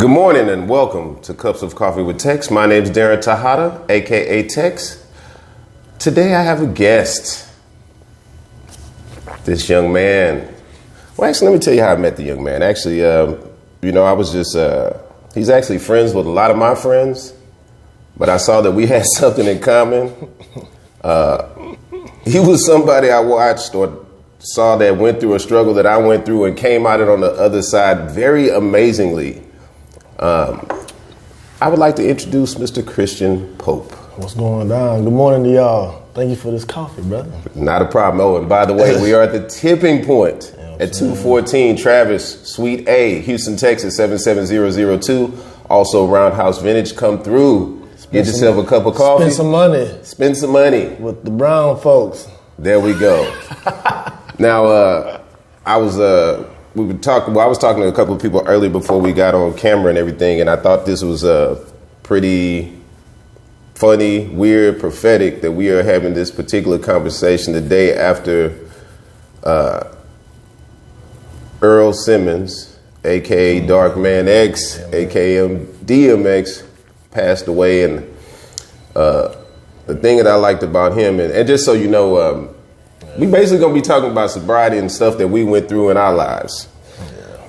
Good morning and welcome to Cups of Coffee with Texs. My name's Darren Tejada, aka Texs. Today I have a guest. This young man. Well, actually, let me tell you how I met the young man. Actually, I was just, he's actually friends with a lot of my friends, but I saw that we had something in common. He was somebody I watched or saw that went through a struggle that I went through and came out it on the other side very amazingly. I would like to introduce Mr. Christian Pope. What's going on? Good morning to y'all. Thank you for this coffee, brother. Not a problem. Oh, and by the way, we are at the tipping point at 214 Travis, Suite A, Houston, Texas, 77002. Also, Roundhouse Vintage. Come through. Get yourself a cup of coffee. Spend some money. Spend some money. With the brown folks. There we go. Now, I was talking to a couple of people earlier before we got on camera and everything, and I thought this was pretty funny, weird, prophetic that we are having this particular conversation the day after Earl Simmons, aka Dark Man X, aka DMX, passed away. And the thing that I liked about him, and just so you know, we basically gonna be talking about sobriety and stuff that we went through in our lives.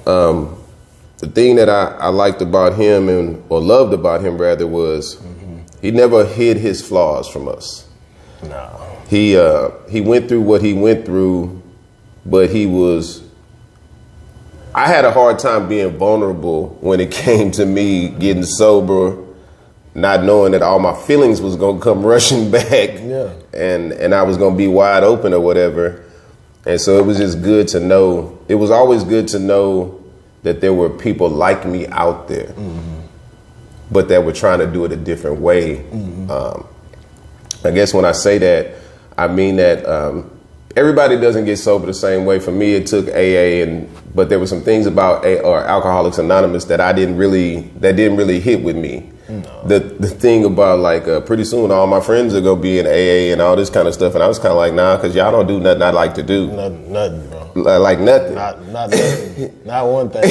The thing that I liked about him or loved about him rather was he never hid his flaws from us. No. He went through what he went through, but I had a hard time being vulnerable when it came to me getting sober, not knowing that all my feelings was gonna come rushing back. Yeah. And I was gonna be wide open or whatever. And so it was just good to know. It was always good to know that there were people like me out there, but that were trying to do it a different way. I guess when I say that, I mean that everybody doesn't get sober the same way. For me, it took AA, but there were some things about Alcoholics Anonymous that didn't really hit with me. No. The thing about pretty soon all my friends are gonna be in AA and all this kind of stuff, and I was kind of like, nah, because y'all don't do nothing I like to do. Nothing, bro. Like nothing. Not nothing. Not one thing.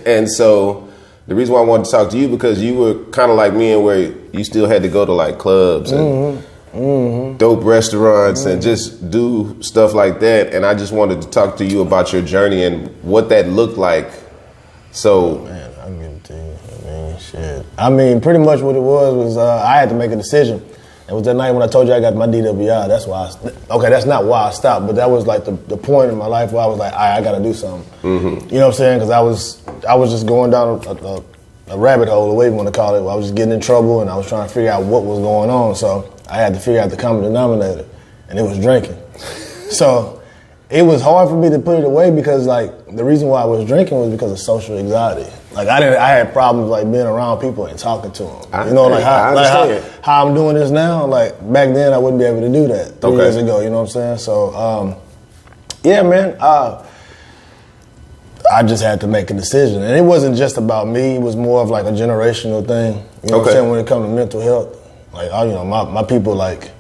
And so the reason why I wanted to talk to you, because you were kind of like me, and where you still had to go to like clubs and dope restaurants and just do stuff like that. And I just wanted to talk to you about your journey and what that looked like. So, man, I'll give it to you. Shit. I mean, pretty much what it was I had to make a decision. It was that night when I told you I got my DWI. That's why that's not why I stopped, but that was like the point in my life where I was like, all right, I got to do something. You know what I'm saying? Because I was just going down a rabbit hole, the way you want to call it. I was just getting in trouble, and I was trying to figure out what was going on. So I had to figure out the common denominator, and it was drinking. So it was hard for me to put it away because, like, the reason why I was drinking was because of social anxiety. Like, I had problems, like, being around people and talking to them. How I'm doing this now, like, back then I wouldn't be able to do that 3 years ago, you know what I'm saying? So, yeah, man, I just had to make a decision. And it wasn't just about me. It was more of, like, a generational thing, you know what I'm saying, when it comes to mental health. Like, my people, like,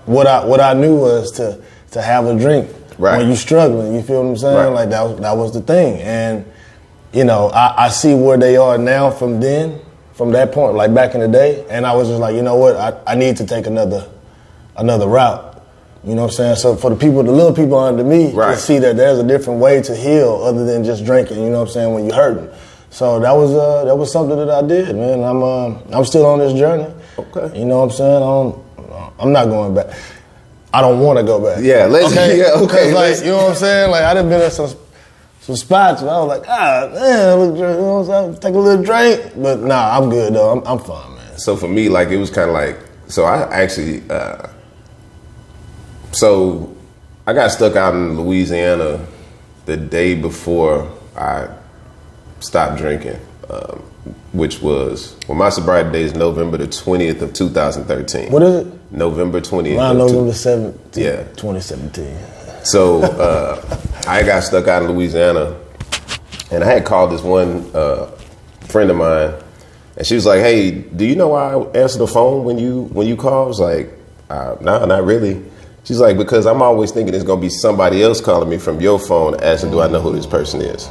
what I knew was to have a drink. Right. When you're struggling, you feel what I'm saying? Right. Like that was the thing. And, I see where they are now from that point, like back in the day. And I was just like, you know what? I need to take another route. You know what I'm saying? So for the little people under me, to see that there's a different way to heal other than just drinking, you know what I'm saying, when you're hurting. So that was something that I did, man. I'm still on this journey. Okay. You know what I'm saying? I'm not going back. I don't want to go back. Yeah, okay. Like, you know what I'm saying? Like, I done been at some spots where I was like, man, you know what I'm saying? Take a little drink. But nah, I'm good though. I'm fine, man. So for me, like, it was kind of like, so I actually, so I got stuck out in Louisiana the day before I stopped drinking, which was, my sobriety day is November the 20th of 2013. What is it? November 20th. November 7th, yeah. 2017. So I got stuck out in Louisiana, and I had called this one friend of mine, and she was like, hey, do you know why I answer the phone when you call? I was like, no, not really. She's like, because I'm always thinking it's going to be somebody else calling me from your phone asking, do I know who this person is?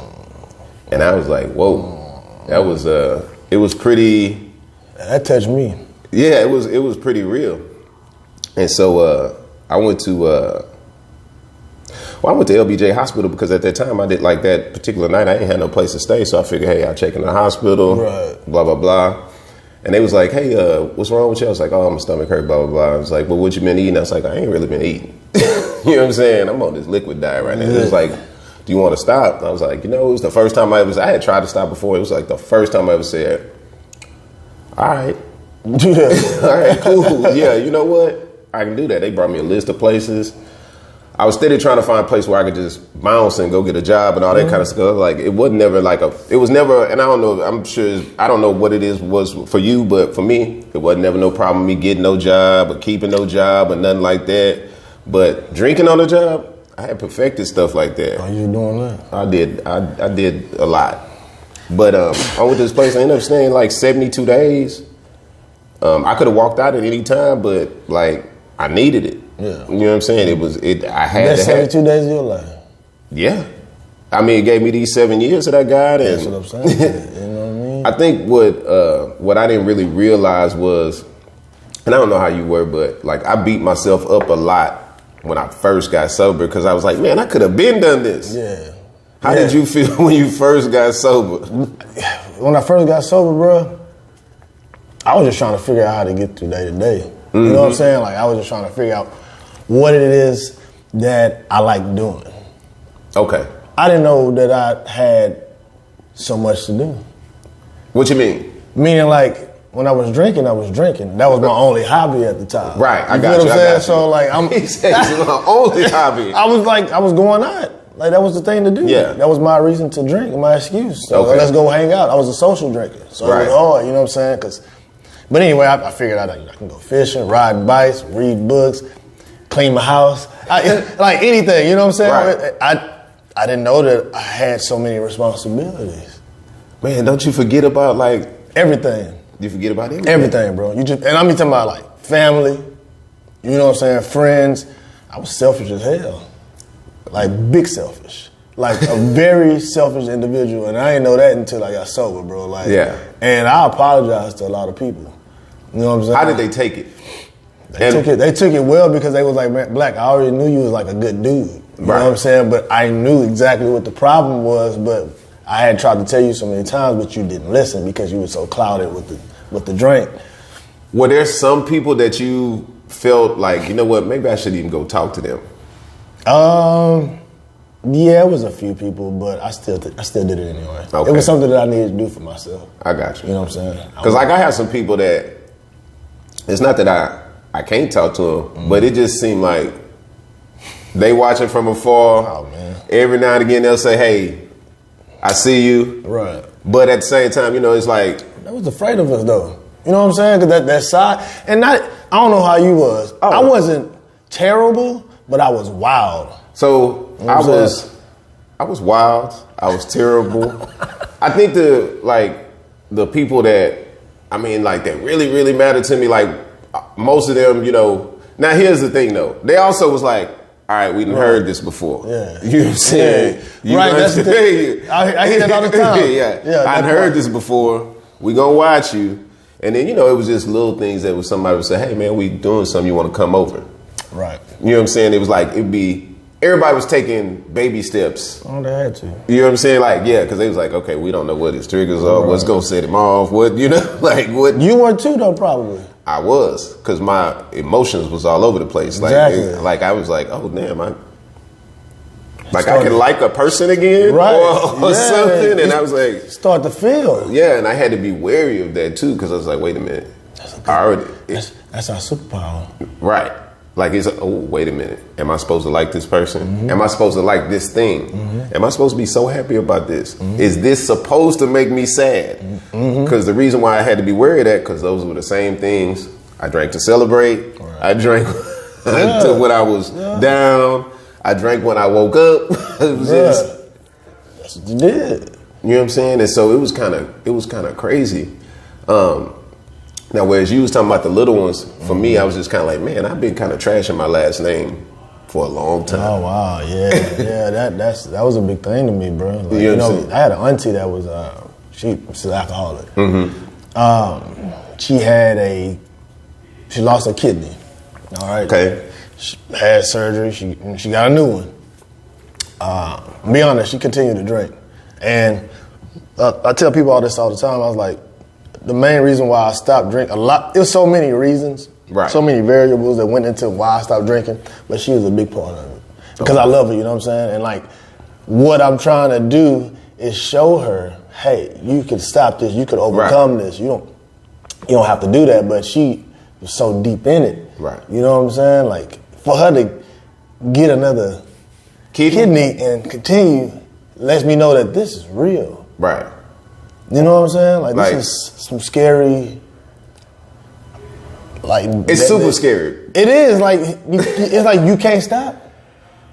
And I was like, whoa, that was it was pretty. That touched me. Yeah, it was pretty real. And so I went to LBJ Hospital because at that time I did like that particular night I ain't had no place to stay, so I figured, hey, I'll check in the hospital, right. Blah blah blah. And they was like, hey, what's wrong with you? I was like, oh, my stomach hurt, blah blah blah. I was like, well, what you been eating? I was like, I ain't really been eating. You know what I'm saying? I'm on this liquid diet right now. It was like, do you want to stop? I was like, it was the first time I had tried to stop before. It was like the first time I ever said, all right. All right, cool. Yeah, you know what? I can do that. They brought me a list of places. I was steady trying to find a place where I could just bounce and go get a job and all that kind of stuff. Like, it was never, and I don't know, I'm sure, I don't know what it was for you, but for me, it wasn't never no problem me getting no job or keeping no job or nothing like that. But drinking on the job, I had perfected stuff like that. Are you doing that? I did a lot. But I went to this place, I ended up staying like 72 days. I could have walked out at any time, but like I needed it. Yeah. You know what I'm saying? I had to 72 days of your life. Yeah. I mean, it gave me these 7 years that I got. That's what I'm saying. You know what I mean? I think what I didn't really realize was, and I don't know how you were, but like I beat myself up a lot when I first got sober because I was like, man, I could have been done this. Yeah. How did you feel when you first got sober? When I first got sober, bro, I was just trying to figure out how to get through day to day. You know what I'm saying? Like, I was just trying to figure out what it is that I like doing. Okay. I didn't know that I had so much to do. What you mean? Meaning, like, when I was drinking, I was drinking. That was my only hobby at the time. Right, I got you. Know what I'm saying? So, like, He said it's my only hobby. I was going out. Like, that was the thing to do. Yeah. That was my reason to drink, my excuse. So, okay. Let's go hang out. I was a social drinker. So, It was hard, you know what I'm saying? But anyway, I figured out I can go fishing, ride bikes, read books, clean my house. Like anything, you know what I'm saying? Right. I didn't know that I had so many responsibilities. Man, don't you forget about like everything. You forget about everything. Everything, bro. And I'm talking about like family, you know what I'm saying, friends. I was selfish as hell. Like big selfish. Like a very selfish individual. And I didn't know that until I got sober, bro. Like, yeah. And I apologize to a lot of people. You know what I'm saying? How did they take it? They took it well because they was like, man, Black, I already knew you was like a good dude. You know what I'm saying? But I knew exactly what the problem was, but I had tried to tell you so many times, but you didn't listen because you were so clouded with the drink. Were there some people that you felt like, you know what, maybe I should even go talk to them? Yeah, it was a few people, but I still did it anyway. Okay. It was something that I needed to do for myself. I got you. You know what I'm saying? Because like I have some people that, it's not that I can't talk to them, but it just seemed like they watching from afar. Oh, man. Every now and again they'll say, hey, I see you. Right. But at the same time, you know, it's like. They was afraid of us though. You know what I'm saying? Because that side, and I don't know how you was. Oh. I wasn't terrible, but I was wild. So you know I was wild. I was terrible. I think the people that, I mean, like that really, really mattered to me, like most of them, you know. Now here's the thing though. They also was like, all right, we done heard this before. Yeah. You know what I'm saying? Yeah. Right, that's the thing. I hear that all the time. Yeah. I've heard this before. We gonna watch you. And then, you know, it was just little things that was somebody would say, hey man, we doing something, you wanna come over. Right. You know what I'm saying? It was like, everybody was taking baby steps. Oh, they had to. You know what I'm saying? Like, yeah, because they was like, okay, we don't know what his triggers are, what's going to set him off, what, you know, like what. You were too, though, probably. I was, because my emotions was all over the place. Exactly. Like I was like, oh, damn, I can like a person again right. or something. And I was like. Start to feel. Yeah, and I had to be wary of that, too, because I was like, wait a minute. That's our superpower. Right. Like, wait a minute. Am I supposed to like this person? Mm-hmm. Am I supposed to like this thing? Mm-hmm. Am I supposed to be so happy about this? Mm-hmm. Is this supposed to make me sad? Because the reason why I had to be wary of that, because those were the same things. I drank to celebrate. Right. I drank to when I was down. I drank when I woke up. It was just, that's what you did. You know what I'm saying? And so it was kind of crazy. Now, whereas you was talking about the little ones, for me, I was just kind of like, man, I've been kind of trashing my last name for a long time. Oh wow, yeah, that was a big thing to me, bro. Like, you know, I had an auntie that was She's an alcoholic. Mm-hmm. She lost her kidney. All right. Okay. She had surgery. She got a new one. To be honest, she continued to drink. And I tell people all this all the time. I was like, the main reason why I stopped drinking, it was so many reasons, right. So many variables that went into why I stopped drinking, but she was a big part of it. Because I love her, you know what I'm saying? And like, what I'm trying to do is show her, hey, you can stop this, you can overcome this. You don't have to do that, but she was so deep in it. Right. You know what I'm saying? Like, for her to get another kidney and continue lets me know that this is real. Right. You know what I'm saying? Like this is some scary. Like it's super scary. It is like it's like you can't stop.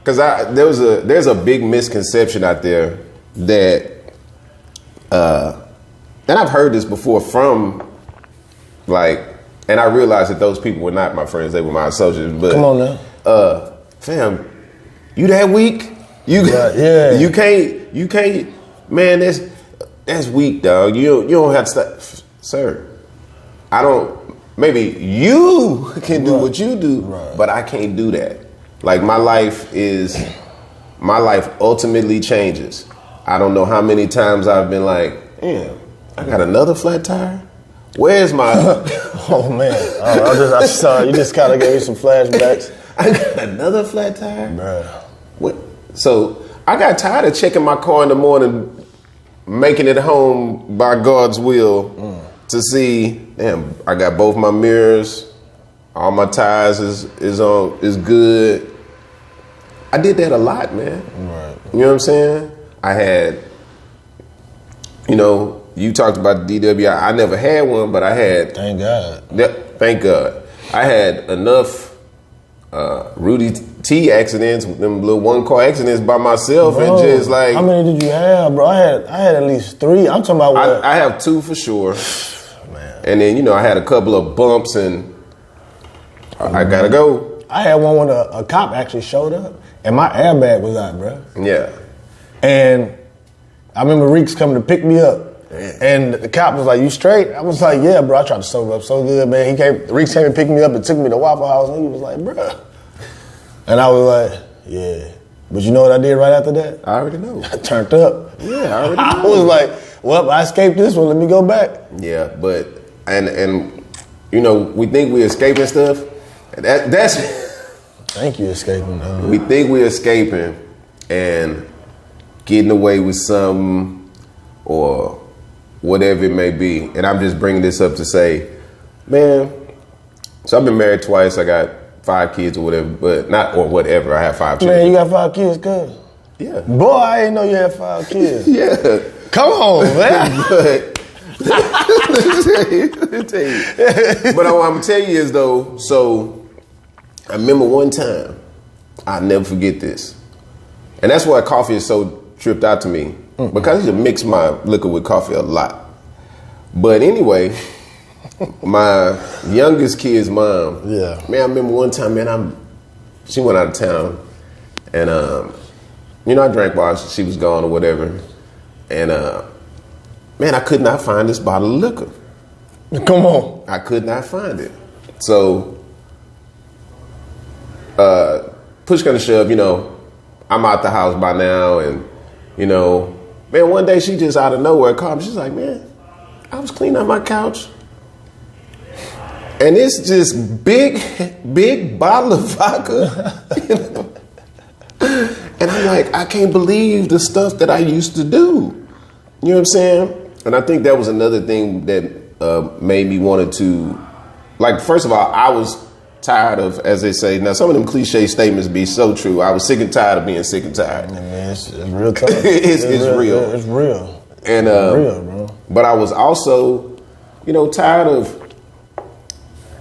Because there's a big misconception out there that, and I've heard this before from like, and I realized that those people were not my friends; they were my associates. But come on now, fam, you that weak? You you can't, man. That's weak, dog. You don't have to stop, sir. I don't. Maybe you can do what you do, but I can't do that. Like my life ultimately changes. I don't know how many times I've been like, damn, I got another flat tire. Where's my? Oh man, I saw you just kind of gave me some flashbacks. I got another flat tire, bruh. What? So I got tired of checking my car in the morning, making it home by God's will to see, damn, I got both my mirrors, all my tires is good. I did that a lot, man. Right. You know what I'm saying? I had, you talked about the DWI. I never had one, but I had. Thank God. Thank God. I had enough Rudy T accidents, them little one car accidents by myself, bro, and just like. How many did you have, bro? I had at least 3. I'm talking about what? I have 2 for sure. Man. And then I had a couple of bumps, and I gotta go. I had one when a cop actually showed up, and my airbag was out, bro. Yeah. And I remember Reeks coming to pick me up, and the cop was like, "You straight?" I was like, "Yeah, bro." I tried to sober up so good, man. Reeks came and picked me up and took me to Waffle House, and he was like, "Bro," and I was like, "Yeah." But you know what I did right after that? I already know. I turned up. Yeah, I already know. I was like, "Well, I escaped this one. Let me go back." Yeah, but and we think we're escaping stuff. That's. Thank you, escaping. We think we're escaping and getting away with something or whatever it may be. And I'm just bringing this up to say, man, so I've been married twice. I got 5 kids or whatever, but not or whatever. I have 5 children. Man, you got 5 kids, cuz. Yeah. Boy, I didn't know you had 5 kids. Yeah. Come on, man. But let me tell you. But what I'm gonna tell you is though, so I remember one time, I'll never forget this. And that's why coffee is so tripped out to me. Because I used to mix my liquor with coffee a lot. But anyway, my youngest kid's mom, yeah. Man, I remember one time, man, she went out of town. And, I drank while she was gone or whatever. And, man, I could not find this bottle of liquor. Come on. I could not find it. So, push gonna shove, I'm out the house by now, and man, one day she just out of nowhere called me. She's like, man, I was cleaning out my couch, and it's just big bottle of vodka, and I'm like, I can't believe the stuff that I used to do. You know what I'm saying? And I think that was another thing that made me wanted to, like, first of all, I was tired of, as they say, now some of them cliche statements be so true. I was sick and tired of being sick and tired. Yeah, man, it's real tough. It's real. It's real. And it's real, bro. But I was also, tired of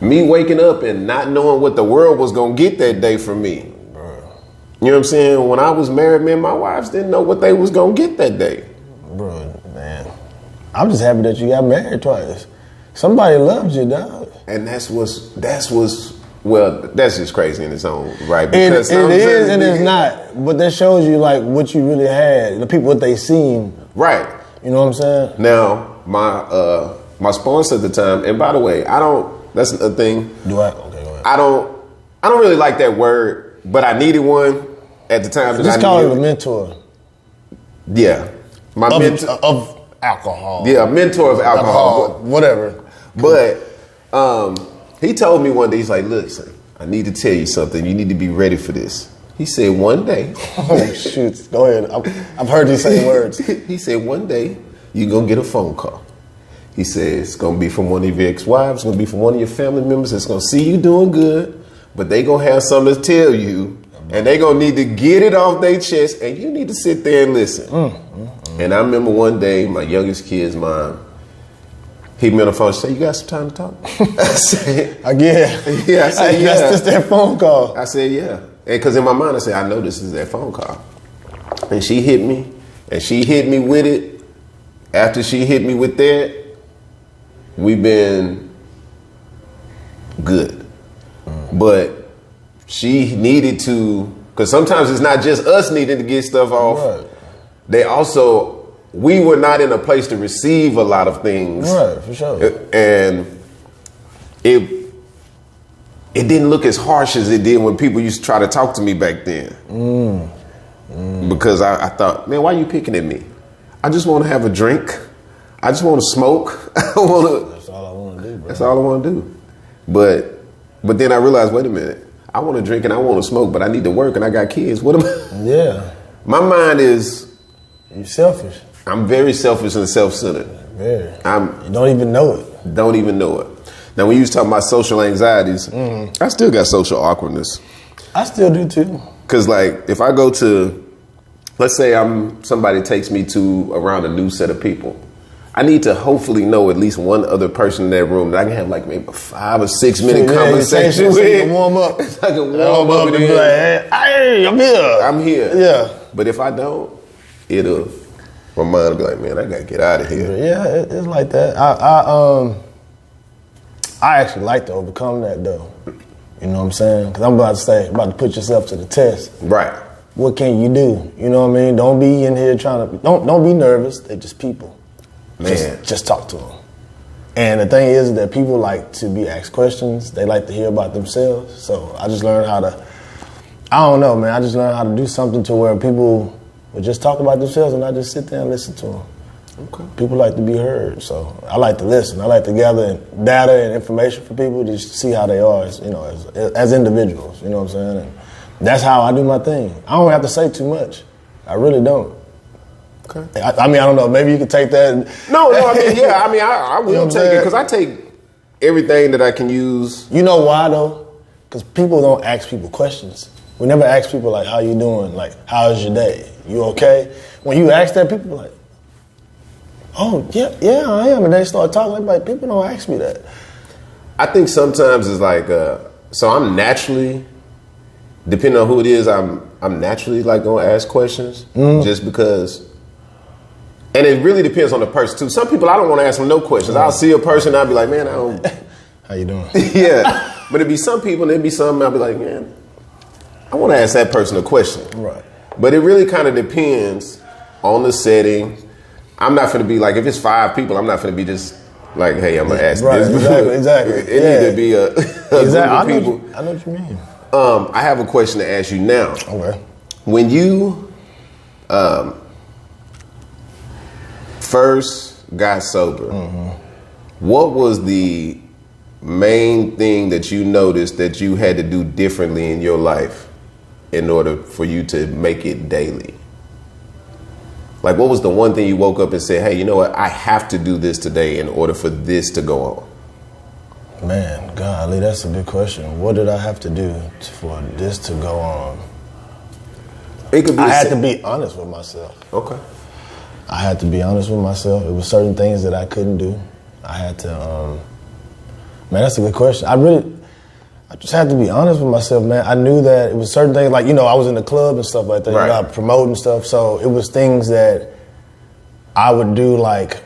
me waking up and not knowing what the world was gonna get that day from me. Bro. You know what I'm saying? When I was married, me and my wives didn't know what they was gonna get that day. Bro, man, I'm just happy that you got married twice. Somebody loves you, dog. And that's just crazy in its own right. Because it is and it's not. But that shows you like what you really had. The people, what they seen. Right. You know what I'm saying? Now, my sponsor at the time, and by the way, that's a thing. Do I? Okay, go ahead. I don't really like that word, but I needed one at the time. Just call it a mentor. Yeah. My mentor of alcohol. Yeah, a mentor of alcohol. Whatever. But he told me one day, he's like, listen, I need to tell you something. You need to be ready for this. He said one day. Oh, shoot. Go ahead. I've heard these same words. He said one day you're going to get a phone call. He said it's going to be from one of your ex-wives. It's going to be from one of your family members. It's going to see you doing good, but they going to have something to tell you, and they going to need to get it off their chest, and you need to sit there and listen. And I remember one day, my youngest kid's mom hit me on the phone and said, you got some time to talk? I said, yeah. I said, yeah. That's just that phone call. I said, yeah. And because in my mind, I said, I know this is that phone call. And she hit me, and she hit me with it. After she hit me with that, we've been good. But she needed to, because sometimes it's not just us needing to get stuff off. Right. We were not in a place to receive a lot of things. Right, for sure. And it didn't look as harsh as it did when people used to try to talk to me back then. Because I thought, man, why are you picking at me? I just want to have a drink. I just want to smoke. That's all I want to do, bro. That's all I want to do. But then I realized, wait a minute. I want to drink and I want to smoke, but I need to work and I got kids. What am I? Yeah. My mind is... You're selfish. I'm very selfish and self-centered. Very. You don't even know it. Don't even know it. Now, when you was talking about social anxieties, I still got social awkwardness. I still do too. Because, like, if I go to, let's say somebody takes me to around a new set of people, I need to hopefully know at least one other person in that room that I can have like maybe a 5 or 6 minute conversation with. So you can warm up. I can warm up and be like, hey, I'm here. I'm here. Yeah. But if I don't, my mind will be like, man, I gotta get out of here. Yeah, it's like that. I actually like to overcome that though. You know what I'm saying? Because I'm about to put yourself to the test. Right. What can you do? You know what I mean? Don't be in here don't be nervous. They're just people. Man. Just talk to them. And the thing is that people like to be asked questions. They like to hear about themselves. So I just learned how to, I don't know, man. I just learned how to do something to where people would just talk about themselves and I just sit there and listen to them. Okay. People like to be heard. So I like to listen. I like to gather data and information for people to see how they are as individuals. You know what I'm saying? And that's how I do my thing. I don't have to say too much. I really don't. Okay. I mean, I don't know. Maybe you could take that. No. I mean, yeah. I mean, I will take it because I take everything that I can use. You know why though? Because people don't ask people questions. We never ask people like, "How you doing?" Like, "How's your day? You okay?" When you ask that, people are like, "Oh, yeah, I am," and they start talking. Like, people don't ask me that. I think sometimes it's like, so I'm naturally, depending on who it is, I'm naturally like gonna ask questions just because. And it really depends on the person too. Some people I don't want to ask them no questions. I'll see a person, I'll be like, man, I don't. How you doing? Yeah, but it'd be some people, and it'd be some I'll be like, man, I want to ask that person a question. Right. But it really kind of depends on the setting. I'm not going to be like, if it's 5 people, I'm not going to be just like, hey, I'm going to ask this. Exactly. It need to be a group of people. I know what you mean. I have a question to ask you now. Okay. When you first got sober, what was the main thing that you noticed that you had to do differently in your life in order for you to make it daily? Like, what was the one thing you woke up and said, hey, you know what? I have to do this today in order for this to go on? Man, golly, that's a good question. What did I have to do for this to go on? It could be. I had to be honest with myself. Okay. I had to be honest with myself. It was certain things that I couldn't do. I had to, man, that's a good question. I just had to be honest with myself, man. I knew that it was certain things, like, I was in the club and stuff like that, right. Promoting stuff. So it was things that I would do, like,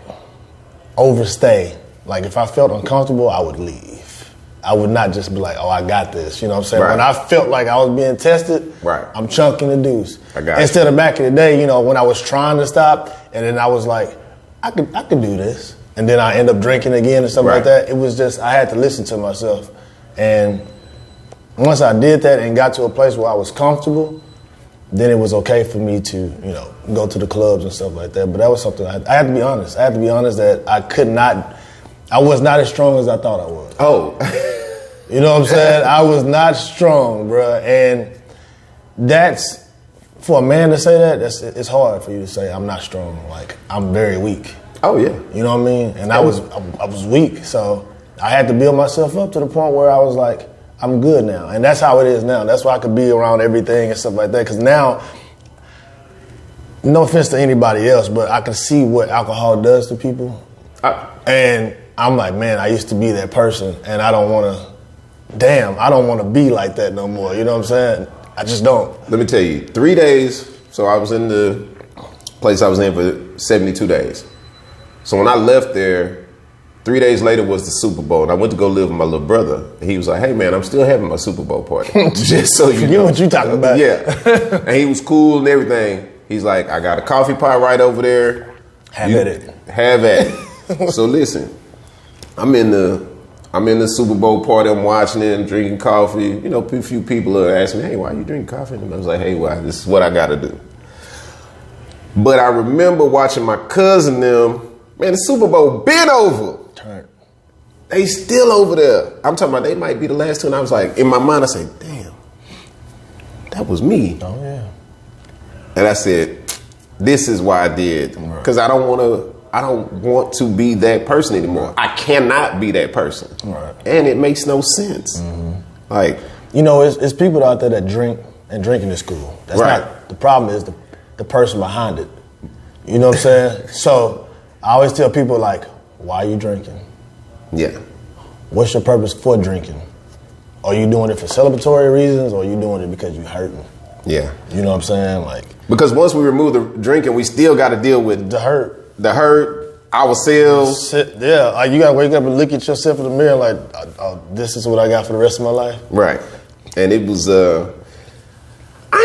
overstay. Like, if I felt uncomfortable, I would leave. I would not just be like, oh, I got this. You know what I'm saying? Right. When I felt like I was being tested, right. I'm chunking the deuce. I got Instead of back in the day, when I was trying to stop, and then I was like, I could do this. And then I end up drinking again and stuff like that. It was just, I had to listen to myself. And once I did that and got to a place where I was comfortable, then it was okay for me to, you know, go to the clubs and stuff like that. But that was something I had to be honest. I had to be honest that I was not as strong as I thought I was. Oh. You know what I'm saying? I was not strong, bro. And that's, for a man to say that, it's hard for you to say I'm not strong. Like, I'm very weak. Oh, yeah. You know what I mean? And I was weak. So I had to build myself up to the point where I was like, I'm good now. And that's how it is now. That's why I could be around everything and stuff like that. Because now, no offense to anybody else, but I can see what alcohol does to people. And I'm like, man, I used to be that person. And I don't want to be like that no more. You know what I'm saying? I just don't. Let me tell you, 3 days. So I was in the place I was in for 72 days. So when I left there, 3 days later was the Super Bowl, and I went to go live with my little brother. And he was like, hey, man, I'm still having my Super Bowl party. Just so you know. What you talking about. Yeah. And he was cool and everything. He's like, I got a coffee pot right over there. Have at it. Have at it. So listen, I'm in the Super Bowl party. I'm watching it and drinking coffee. You know, a few people are asking me, hey, why are you drinking coffee? And I was like, hey, why? This is what I got to do. But I remember watching my cousin them. Man, the Super Bowl been over. They still over there. I'm talking about they might be the last two. And I was like, in my mind, I said, damn, that was me. Oh, yeah. And I said, this is why I did. Because I don't want to be that person anymore. I cannot be that person. Right. And it makes no sense. Mm-hmm. Like, you know, it's people out there that drink, and drinking is cool. That's not the problem. Is the person behind it. You know what I'm saying? So I always tell people, like, why are you drinking? Yeah. What's your purpose for drinking? Are you doing it for celebratory reasons, or are you doing it because you're hurting? Yeah. You know what I'm saying? Like, because once we remove the drinking, we still got to deal with the hurt, ourselves. Yeah, like you got to wake up and look at yourself in the mirror like, oh, this is what I got for the rest of my life. Right. And it was, I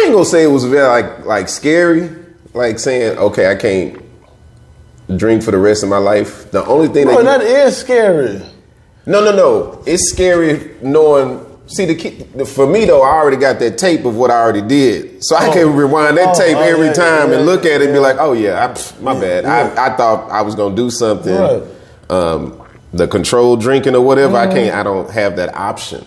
ain't gonna say it was very like scary, like saying, okay, I can't drink for the rest of my life. The only thing that is scary. No. It's scary knowing. See, for me though, I already got that tape of what I already did, so I can rewind that tape every time and look at it and be like, "Oh yeah, my bad. Yeah. I thought I was gonna do something." Right. The controlled drinking or whatever, I don't have that option.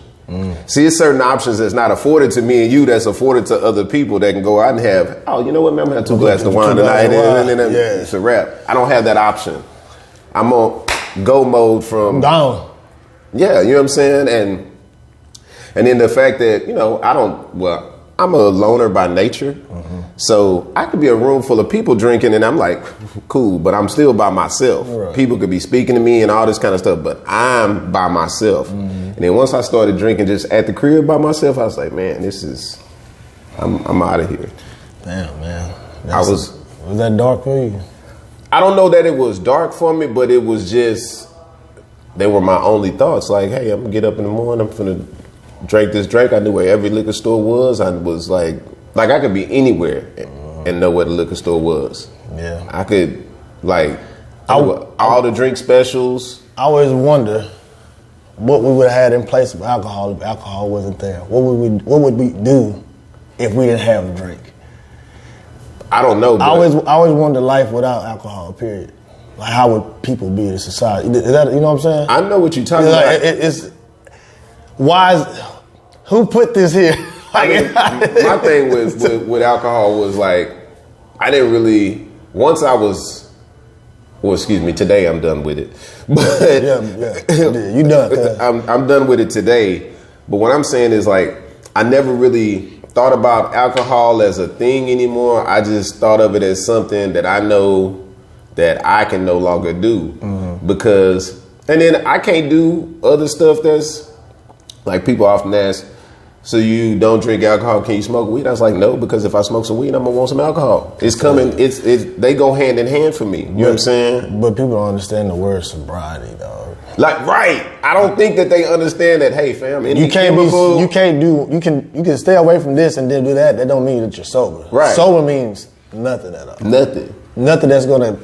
See, it's certain options that's not afforded to me and you that's afforded to other people that can go out and have, oh, you know what, man, I'm gonna have 2 glasses of wine tonight and then it's a wrap. I don't have that option. I'm on go mode from down. Yeah, you know what I'm saying? And then the fact that, you know, I'm a loner by nature. Mm-hmm. So I could be a room full of people drinking and I'm like, cool, but I'm still by myself. Right. People could be speaking to me and all this kind of stuff, but I'm by myself. Mm-hmm. And then once I started drinking just at the crib by myself, I was like, man, I'm out of here. Damn, man. Was that dark for you? I don't know that it was dark for me, but it was just, they were my only thoughts. Like, hey, I'm gonna get up in the morning, I'm finna drink this drink. I knew where every liquor store was. I was like I could be anywhere and know where the liquor store was. Yeah. I could all the drink specials. I always wonder what we would have had in place of alcohol if alcohol wasn't there. What would we do if we didn't have a drink? I don't know. I always wonder life without alcohol, period. Like, how would people be in society? Is that, you know what I'm saying? I know what you're talking about. Who put this here? I mean, my thing with alcohol was like, I didn't really, once I was, today I'm done with it. But yeah, you done. I'm done with it today. But what I'm saying is like, I never really thought about alcohol as a thing anymore. I just thought of it as something that I know that I can no longer do. Mm-hmm. Because, and then I can't do other stuff that's, like, people often ask, so you don't drink alcohol, can you smoke weed? I was like, no, because if I smoke some weed, I'm gonna want some alcohol. It's coming, they go hand in hand for me. You know what I'm saying? But people don't understand the word sobriety, dog. Like, right. I don't think that they understand that, hey fam, you can stay away from this and then do that. That don't mean that you're sober. Right. Sober means nothing at all. Nothing that's gonna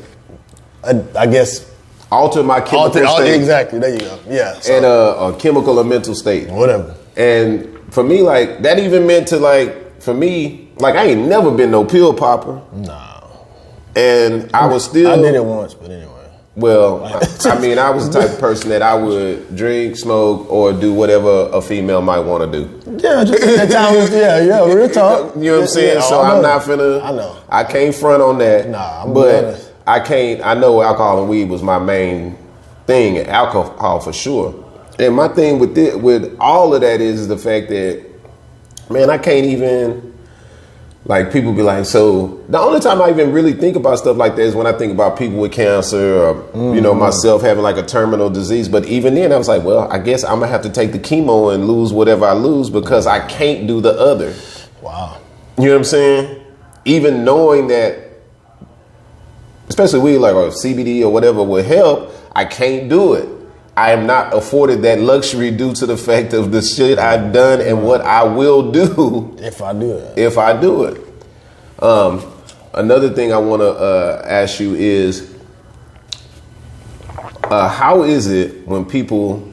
I guess, alter my chemical state. Exactly. There you go. Yeah. So, and a chemical or mental state. Whatever. And for me, like, that even meant to, like, for me, like, I ain't never been no pill popper. No. And I was still... I did it once, but anyway. Well, I mean, I was the type of person that I would drink, smoke, or do whatever a female might want to do. Yeah, just at that time, real talk. You know what I'm saying? So I'm not finna... I know. I can't front on that. Nah, I'm but honest. I can't... I know alcohol and weed was my main thing, alcohol for sure. And my thing with all of that is the fact that, man, I can't even... Like, people be like, so the only time I even really think about stuff like that is when I think about people with cancer or, you know, myself having like a terminal disease. But even then I was like, well, I guess I'm going to have to take the chemo and lose whatever I lose because I can't do the other. Wow. You know what I'm saying? Even knowing that, especially weed like or CBD or whatever would help, I can't do it. I am not afforded that luxury due to the fact of the shit I've done and what I will do if I do it. If I do it. Another thing I want to ask you is, how is it when people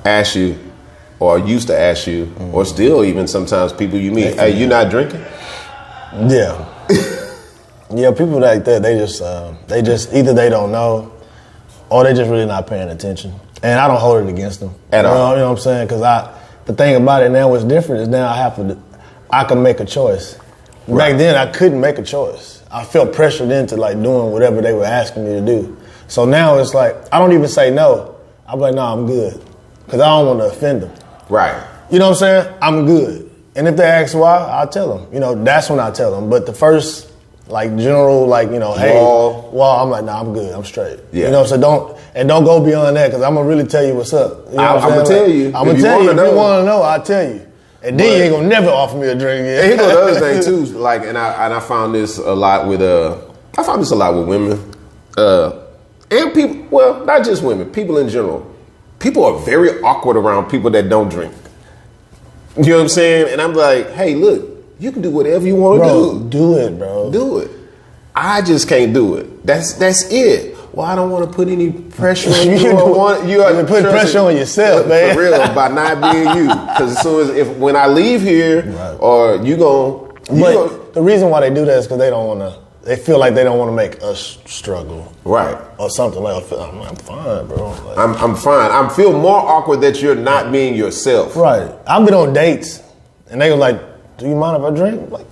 ask you, or used to ask you, or still even sometimes people you meet, hey, you not drinking? Yeah. Yeah, people like that, they just either they don't know, or they just really not paying attention. And I don't hold it against them. At all. You know what I'm saying? Because the thing about it now, what's different is now I can make a choice. Right. Back then, I couldn't make a choice. I felt pressured into like doing whatever they were asking me to do. So now it's like, I don't even say no. I'm like, nah, I'm good. Because I don't want to offend them. Right. You know what I'm saying? I'm good. And if they ask why, I'll tell them. You know, that's when I tell them. But the first, like, general, like, you know, hey, well, I'm like, nah, I'm good. I'm straight. Yeah. You know, so don't go beyond that because I'm going to really tell you what's up. You know I'm going to tell you. I'm going to tell you. If you want to know, I'll tell you. And then you ain't going to never offer me a drink again. And here's the other thing, too. Like, and I found this a lot with, women. And people, well, not just women, people in general. People are very awkward around people that don't drink. You know what I'm saying? And I'm like, hey, look, you can do whatever you want to do. Do it, bro. Do it. I just can't do it. That's it. Well, I don't want to put any pressure on you. You are putting pressure on yourself, man. For real, by not being you. Because as soon as when I leave here, right, or the reason why they do that is because they don't want to. They feel like they don't want to make us struggle, right, or something like. I'm fine, bro. Like, I'm fine. I feel more awkward that you're not being yourself. Right. I've been on dates, and they were like, "Do you mind if I drink?" I'm like,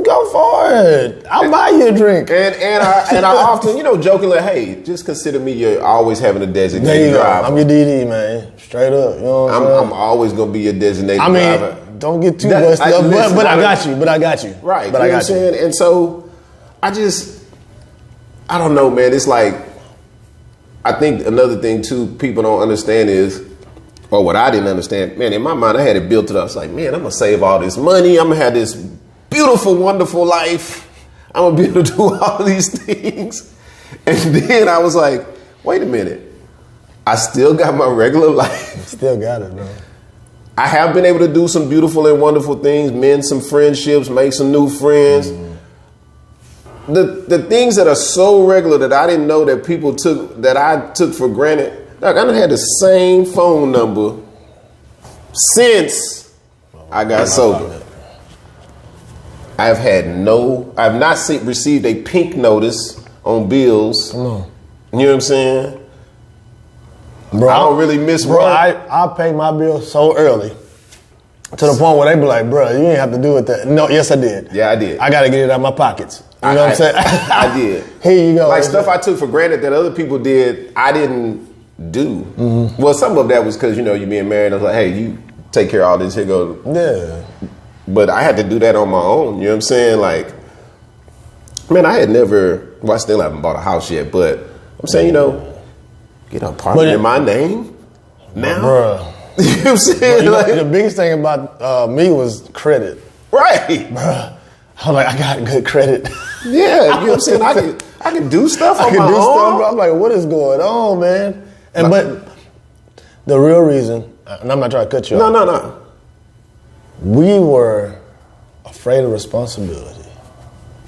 go for it. I'll buy you a drink. And I often, jokingly, hey, just consider me you're always having a designated driver. I'm your DD, man. Straight up. You know what I'm saying? I'm always gonna be your designated driver. Don't get too much stuff, but I got you. But I got you. Right. But you know what I'm saying? And so I don't know, man. It's like, I think another thing too people don't understand is, or what I didn't understand, man, in my mind I had it built it up. I was like, man, I'm gonna save all this money. I'm gonna have this beautiful, wonderful life. I'm gonna be able to do all these things. And then I was like, wait a minute. I still got my regular life. Still got it, bro. I have been able to do some beautiful and wonderful things, mend some friendships, make some new friends. The things that are so regular that I didn't know that people took, that I took for granted. Like, I done had the same phone number since I got sober. I've not received a pink notice on bills. You know what I'm saying? Bro, I don't really miss bro. I pay my bills so early to the point where they be like, bro, you ain't have to do it that. No, yes, I did. Yeah, I did. I got to get it out of my pockets. You know what I'm saying? I did. Here you go. Like stuff I took for granted that other people did, I didn't do. Mm-hmm. Well, some of that was because, you being married. I was like, hey, you take care of all this. Here go. Yeah. But I had to do that on my own. You know what I'm saying? Like, man, I still haven't bought a house yet. But I'm saying, get an apartment in my name now. Bruh. You know what I'm saying? The biggest thing about me was credit. Right. Bruh. I'm like, I got good credit. Yeah, you know what I'm saying? I can do stuff on my own. Stuff, bro. I'm like, what is going on, man? But the real reason, and I'm not trying to cut you off. No. We were afraid of responsibility.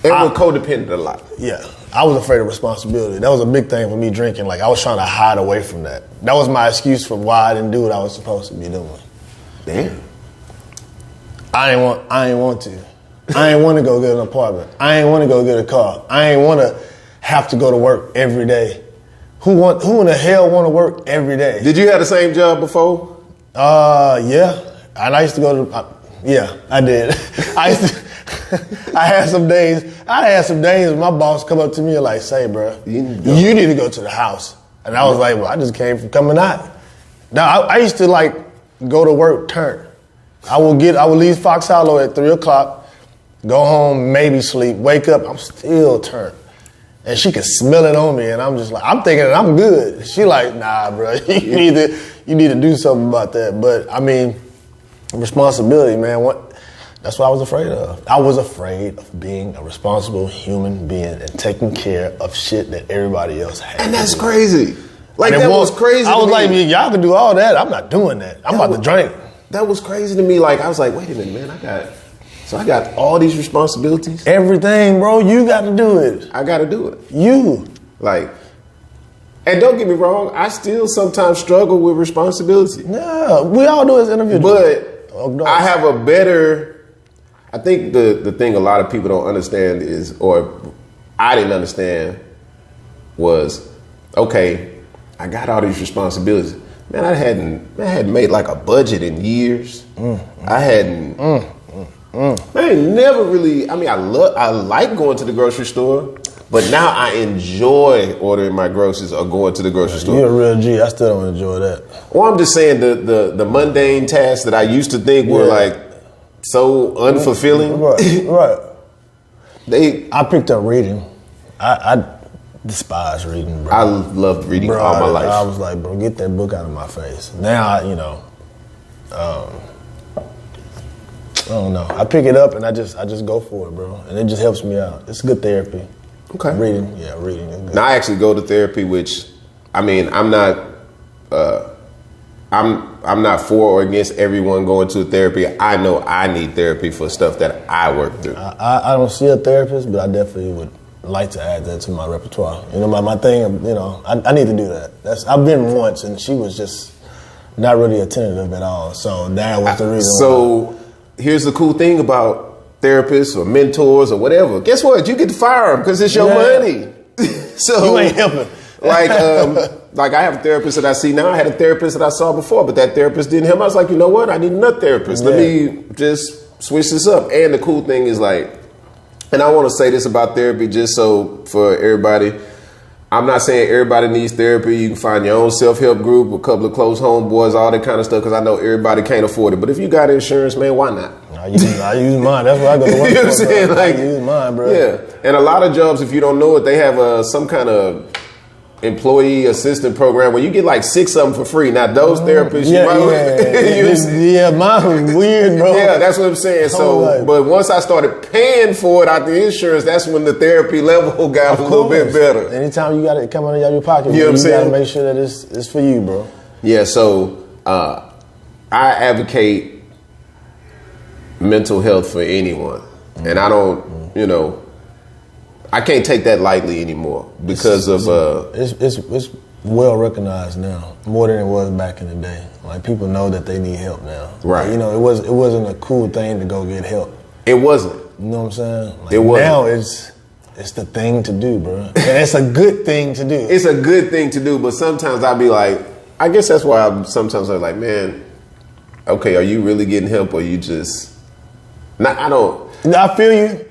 And we're codependent a lot. Yeah. I was afraid of responsibility. That was a big thing for me drinking. Like, I was trying to hide away from that. That was my excuse for why I didn't do what I was supposed to be doing. Damn. I ain't want to. I ain't want to go get an apartment. I ain't want to go get a car. I ain't want to have to go to work every day. Who in the hell want to work every day? Did you have the same job before? Yeah. And I used to go to, yeah, I did. I had some days when my boss come up to me and like, say, bro, you need to go to the house. And I was like, well, I just came from coming out. Now, I used to like go to work, turn. I would leave Fox Hollow at 3 o'clock, go home, maybe sleep, wake up, I'm still turned. And she could smell it on me, and I'm just like, I'm thinking that I'm good. She like, nah, bro, you need to do something about that. But I mean, responsibility, man. That's what I was afraid of. I was afraid of being a responsible human being and taking care of shit that everybody else had. And that's crazy. Like, that was crazy. I was like, y'all can do all that. I'm not doing that. I'm about to drink. That was crazy to me. Like, I was like, wait a minute, man. I got all these responsibilities. Everything, bro. You got to do it. I got to do it. You. Like, and don't get me wrong, I still sometimes struggle with responsibility. Yeah, we all do as individuals. But I have a better, I think the thing a lot of people don't understand is, or I didn't understand, was, okay, I got all these responsibilities. Man, I hadn't made like a budget in years. I hadn't. I ain't never really. I mean, I like going to the grocery store, but now I enjoy ordering my groceries or going to the grocery store. You're a real G. I still don't enjoy that. Well, I'm just saying the mundane tasks that I used to think were like so unfulfilling. Right. I picked up reading. I despise reading, bro. I loved reading all my life. I was like, bro, get that book out of my face. Now, I don't know. I pick it up and I just go for it, bro. And it just helps me out. It's good therapy. Okay. Reading is good. Now I actually go to therapy, which, I mean, I'm not for or against everyone going to therapy. I know I need therapy for stuff that I work through. I don't see a therapist, but I definitely would like to add that to my repertoire. You know, my thing, I need to do that. I've been once, and she was just not really attentive at all. So that was the reason why. Here's the cool thing about therapists or mentors or whatever. Guess what? You get to fire them because it's your money. So you ain't helping. Like I have a therapist that I see now. I had a therapist that I saw before, but that therapist didn't help. I was like, you know what? I need another therapist. Let me just switch this up. And the cool thing is, like, and I want to say this about therapy just so for everybody. I'm not saying everybody needs therapy. You can find your own self-help group, a couple of close homeboys, all that kind of stuff, because I know everybody can't afford it. But if you got insurance, man, why not? I use mine. That's what I go to work you know what I'm saying? Like, I use mine, bro. Yeah. And a lot of jobs, if you don't know it, they have some kind of employee assistant program where you get like 6 of them for free. Now, those therapists, mine was weird, bro. Yeah, that's what I'm saying. So, but once I started paying for it out the insurance, that's when the therapy level got a little bit better. Anytime you got it coming out of your pocket, you know what I'm saying? Gotta make sure that it's for you, bro. Yeah, so I advocate mental health for anyone. And I don't, I can't take that lightly anymore because it's well recognized now, more than it was back in the day. Like, people know that they need help now. Right. Like, it wasn't a cool thing to go get help. It wasn't. You know what I'm saying? Like, it wasn't. Now it's the thing to do, bro. And it's a good thing to do. It's a good thing to do, but sometimes I'll be like, I guess that's why I'm like, man, okay, are you really getting help or you just... I feel you,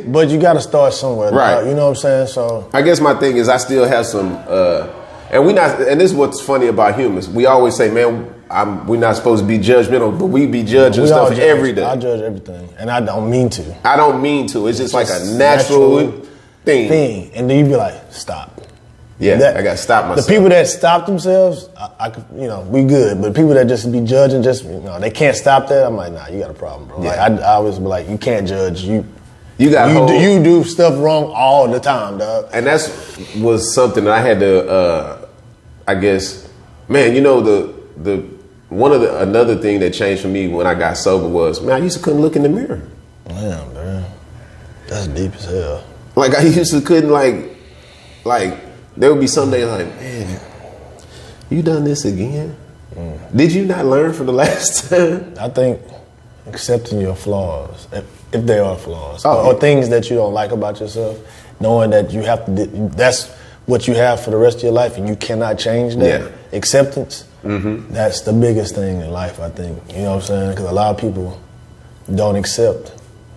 but you got to start somewhere, right? Dog. You know what I'm saying? So I guess my thing is I still have some, and this is what's funny about humans. We always say, man, we're not supposed to be judgmental, but we be judging stuff every day. I judge everything, and I don't mean to. I don't mean to. It's just like a natural thing. And then you be like, stop. Yeah, I got to stop myself. The people that stop themselves, I could, we good. But people that just be judging, they can't stop that. I'm like, nah, you got a problem, bro. Yeah. Like, I always be like, you can't judge. You do stuff wrong all the time, dog. And was something that I had to, I guess, man. Another thing that changed for me when I got sober was, man, I used to couldn't look in the mirror. Damn, man, that's deep as hell. Like, I used to couldn't, like, like there would be some days like, man, you done this again? Did you not learn from the last time? I think accepting your flaws, if they are flaws, Oh, or things that you don't like about yourself, knowing that you have to, that's what you have for the rest of your life and you cannot change that. Yeah. Acceptance, that's the biggest thing in life, I think. You know what I'm saying? Because a lot of people don't accept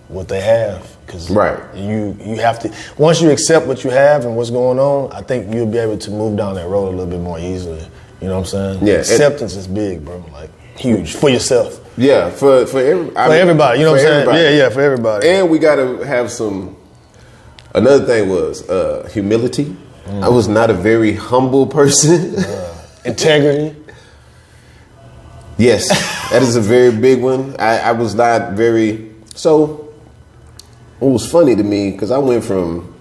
what they have. Because you have to, once you accept what you have and what's going on, I think you'll be able to move down that road a little bit more easily. You know what I'm saying? Yeah. Acceptance is big, bro. Like, huge for yourself. Yeah, for everybody. You know what I'm saying? Everybody. Yeah, for everybody. And we got to have another thing was humility. I was not a very humble person. Integrity. Yes, that is a very big one. I was not very, so it was funny to me because I went from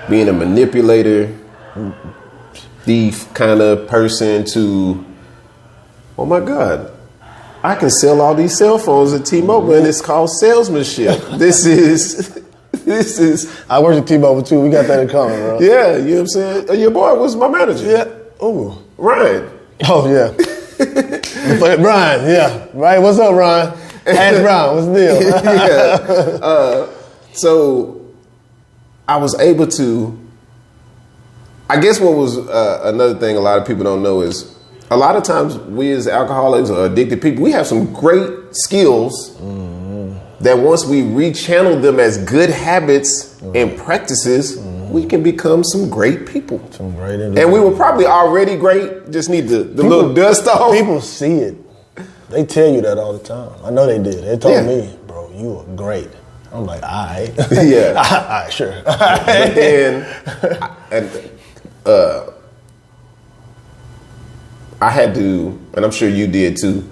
being a manipulator, thief kind of person to, oh my God, I can sell all these cell phones at T-Mobile and it's called salesmanship. This is. I worked at T-Mobile too. We got that in common, bro. Yeah, you know what I'm saying? Your boy was my manager. Yeah. Ooh. Ryan. Oh, yeah. But Brian, yeah. Right, what's up, Ryan? Ask Brian, what's the deal? Yeah. So I was able to, I guess what was another thing a lot of people don't know is a lot of times we as alcoholics or addicted people, we have some great skills that once we rechannel them as good habits and practices, we can become some great people. Some great individuals. And we were probably already great, just need the little dust off. People see it. They tell you that all the time. I know they did. They told me, bro, you are great. I'm like, all right. Yeah. All right, sure. But then, I had to, and I'm sure you did too,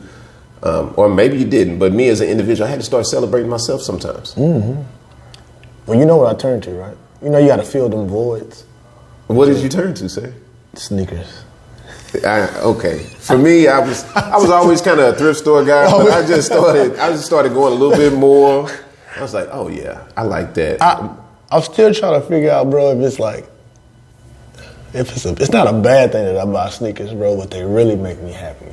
or maybe you didn't, but me as an individual, I had to start celebrating myself sometimes. Well, you know what I turned to, right? You know you got to fill them voids. What did you turn to, sir? Sneakers. Okay. For me, I was always kind of a thrift store guy, but I just started going a little bit more. I was like, oh yeah, I like that. I'm still trying to figure out, bro, it's not a bad thing that I buy sneakers, bro, but they really make me happy.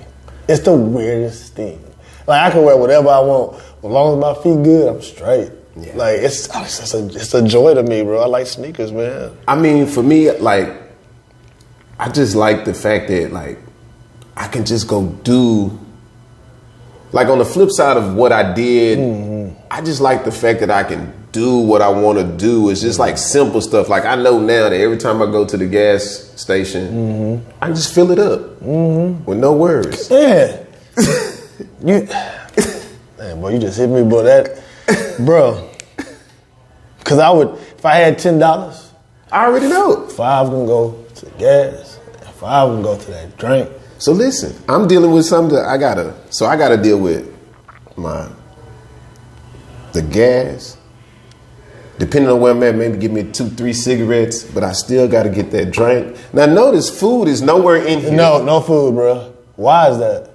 It's the weirdest thing. Like, I can wear whatever I want. As long as my feet good, I'm straight. Yeah. Like, it's a joy to me, bro. I like sneakers, man. I mean, for me, like, I just like the fact that, like, I can just go do, like, on the flip side of what I did, I just like the fact that I can do what I want to do. It's just like simple stuff. Like, I know now that every time I go to the gas station, I can just fill it up with no worries. Yeah. Man, boy, you just hit me, boy. Bro. Because if I had $10, I already know. 5 can go to the gas, and 5 can go to that drink. So listen, I'm dealing with something that I gotta deal with the gas. Depending on where I'm at, maybe give me 2-3 cigarettes, but I still got to get that drink. Now, notice food is nowhere in here. No food, bro. Why is that?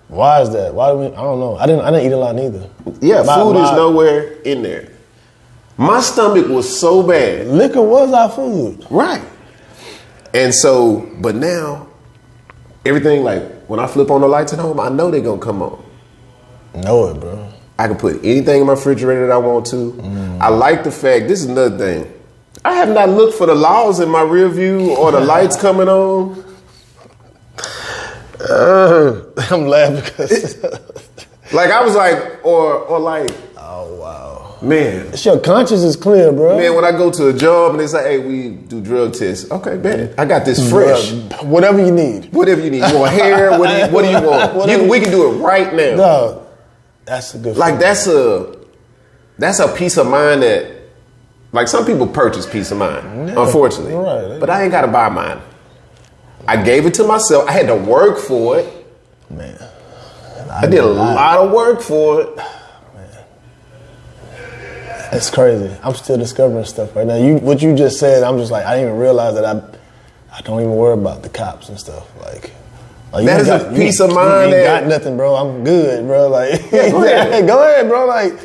Why do we? I don't know. I didn't eat a lot neither. Yeah, food is nowhere in there. My stomach was so bad. Liquor was our food. Right. And so, but now, everything, like, when I flip on the lights at home, I know they're going to come on. Know it, bro. I can put anything in my refrigerator that I want to. I like the fact, this is another thing. I have not looked for the laws in my rear view or the lights coming on. I'm laughing because like I was like, or like, oh wow, man, your conscience is clear, bro. Man, when I go to a job and they say, hey, we do drug tests. Okay, man, I got this fresh. Whatever you need. Whatever you need. You want hair? What do you want? We can do it right now. No, that's a good. Like that's a peace of mind that, like, some people purchase peace of mind, unfortunately. Right. But I ain't got to buy mine. I gave it to myself. I had to work for it. Man. I did a lot of work for it. Man. It's crazy. I'm still discovering stuff right now. What you just said, I'm just like, I didn't even realize that I don't even worry about the cops and stuff. Like that is a peace of mind. You ain't got nothing, bro. I'm good, bro. Like, yeah, go ahead. Go ahead, bro. Like,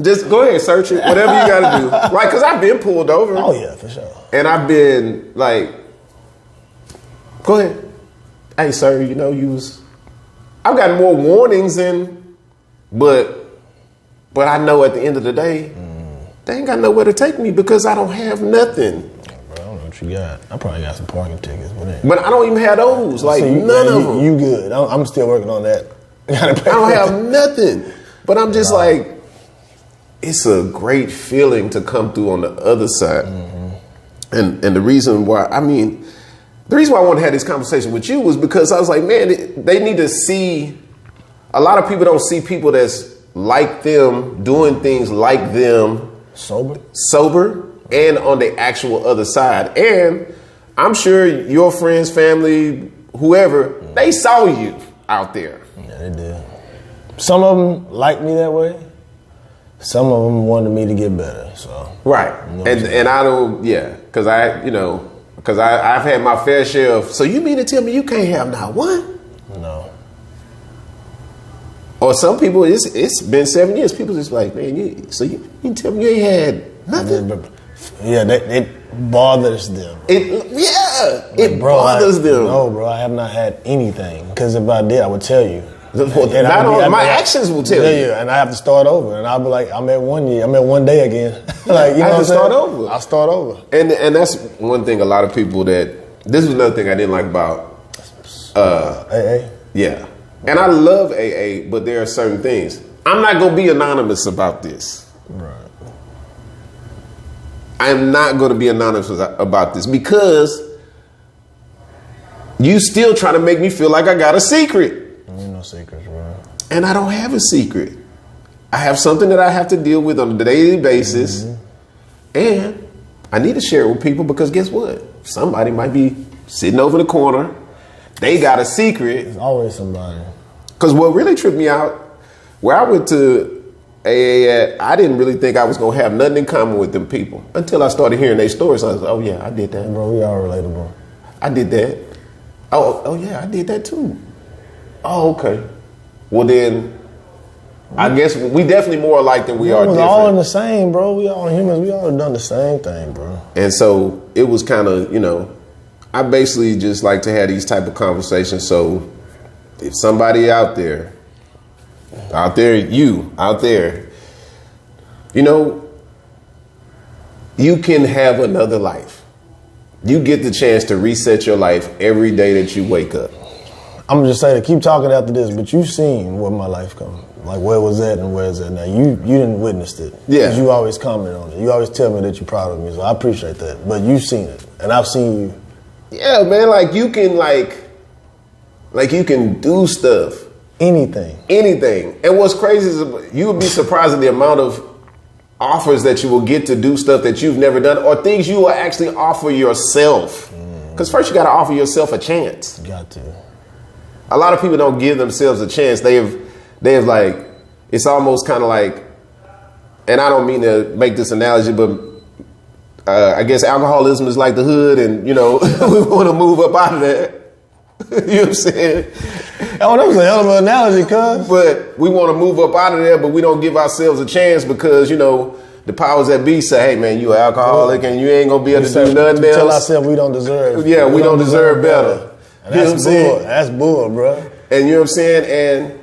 Just go ahead, search it, whatever you got to do. Right, because I've been pulled over. Oh, yeah, for sure. And I've been like, go ahead. Hey, sir, you know, I've gotten more warnings but I know at the end of the day, they ain't got nowhere to take me because I don't have nothing. Bro, I don't know what you got. I probably got some parking tickets. But I don't even have those. Like, none of them. You good. I'm still working on that. I don't have nothing. But I'm just like, it's a great feeling to come through on the other side. And the reason why I wanted to have this conversation with you was because I was like, man, they need to see, a lot of people don't see people that's like them, doing things like them. Sober, and on the actual other side. And I'm sure your friends, family, whoever, they saw you out there. Yeah, they did. Some of them liked me that way. Some of them wanted me to get better. So right, you know and I don't, because I've had my fair share of. So you mean to tell me you can't have not one? No. Or some people, it's been 7 years. People just like, man, you tell me you ain't had nothing? Yeah, it bothers them. It bothers them. No, bro, I have not had anything. Because if I did, I would tell you. My actions will tell you. And I have to start over. And I'll be like, I'm at 1 year. I'm at 1 day again. Like, you know, I have to start over. I'll start over. And that's one thing. A lot of people this was another thing I didn't like about AA. Yeah, and I love AA, but there are certain things. I'm not gonna be anonymous about this. Right. I am not going to be anonymous about this because you still trying to make me feel like I got a secret. Ain't no secrets, bro. And I don't have a secret. I have something that I have to deal with on a daily basis. And I need to share it with people because guess what? Somebody might be sitting over in the corner. They got a secret. There's always somebody. Because what really tripped me out, where I went to AA at, I didn't really think I was going to have nothing in common with them people until I started hearing their stories. I was like, oh, yeah, I did that. Bro, we all relatable. I did that. Oh, yeah, I did that too. Oh, okay. Well, then, I guess we definitely more alike than we are different. We're all in the same, bro. We all humans. We all done the same thing, bro. And so it was kind of, I basically just like to have these type of conversations. So if somebody out there, you can have another life. You get the chance to reset your life every day that you wake up. I'm gonna just say to keep talking after this, but you've seen where my life come, like where was that and where is that now. You didn't witness it. Yeah. You always comment on it. You always tell me that you're proud of me, so I appreciate that. But you've seen it, and I've seen you. Yeah, man. Like you can you can do stuff. Anything. And what's crazy is you would be surprised at the amount of offers that you will get to do stuff that you've never done or things you will actually offer yourself. Because first you got to offer yourself a chance. You got to. A lot of people don't give themselves a chance. They have like, it's almost kind of like, and I don't mean to make this analogy, but I guess alcoholism is like the hood and, we want to move up out of that. You know what I'm saying? Oh, that was a hell of an analogy, cuz. But we want to move up out of there, but we don't give ourselves a chance because, the powers that be say, hey, man, you an alcoholic and you ain't going to be able to do nothing else. Tell ourselves we don't deserve. Yeah, we don't deserve better. And that's bull. That's bull, bro. And you know what I'm saying? And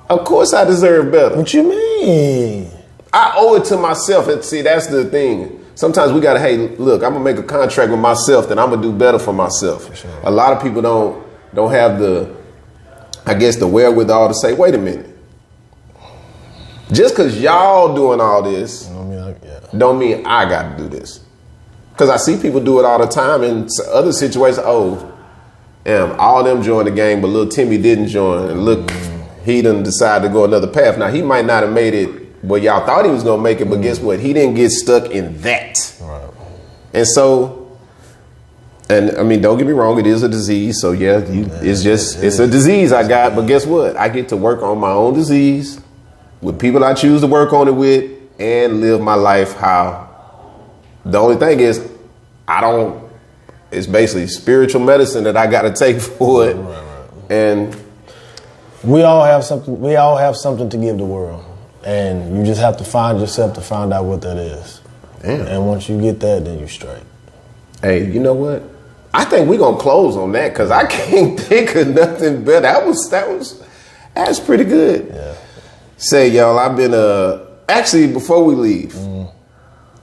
of course I deserve better. What you mean? I owe it to myself. And see, that's the thing. Sometimes we got to, hey, look, I'm going to make a contract with myself that I'm going to do better for myself. For sure. A lot of people don't have the wherewithal to say, wait a minute. Just because y'all doing all this don't mean I got to do this. Because I see people do it all the time in other situations. All them joined the game, but little Timmy didn't join. And look, he done decided to go another path. Now, he might not have made it where y'all thought he was going to make it, but guess what? He didn't get stuck in that. Right. And so, don't get me wrong, it is a disease. So, yeah, it's a disease I got. But guess what? I get to work on my own disease with people I choose to work on it with and live my life how. The only thing is, it's basically spiritual medicine that I got to take for it. Right. And we all have something to give the world. And you just have to find yourself to find out what that is. Damn. And once you get that, then you straight. Hey, you know what? I think we're gonna close on that because I can't think of nothing better. That's pretty good. Yeah. Say, y'all, I've been actually before we leave,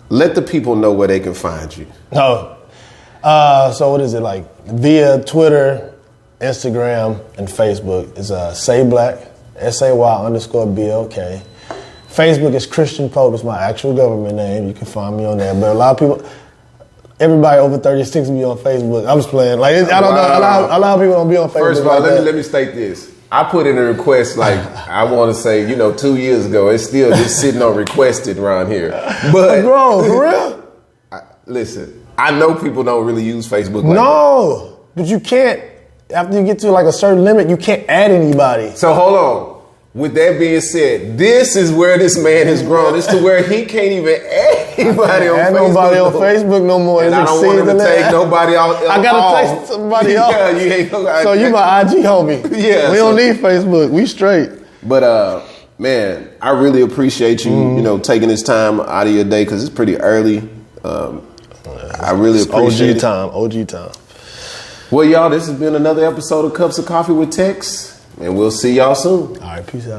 let the people know where they can find you. No. So what is it like? Via Twitter, Instagram, and Facebook. It's Say Black, SAY_BLK. Facebook is Christian Pope. It's my actual government name. You can find me on there. But a lot of people, everybody over 36 be on Facebook. I'm just playing. Like I don't know. A lot of people don't be on Facebook. First of all, let me state this. I put in a request like I want to say 2 years ago. It's still just sitting on requested around here. But bro, for real? Listen, I know people don't really use Facebook. No, but you can't. After you get to like a certain limit, you can't add anybody. So hold on. With that being said, this is where this man has grown. It's to where he can't even add anybody on Facebook. Nobody on Facebook no more. And I don't want him to take nobody out. I gotta take somebody else. Yeah, you ain't gonna. So you my IG homie. Yeah, we don't need Facebook. We straight. But man, I really appreciate you. Taking this time out of your day because it's pretty early. I really appreciate it. OG time. Well, y'all, this has been another episode of Cups of Coffee with Texs, and we'll see y'all soon. All right, peace out.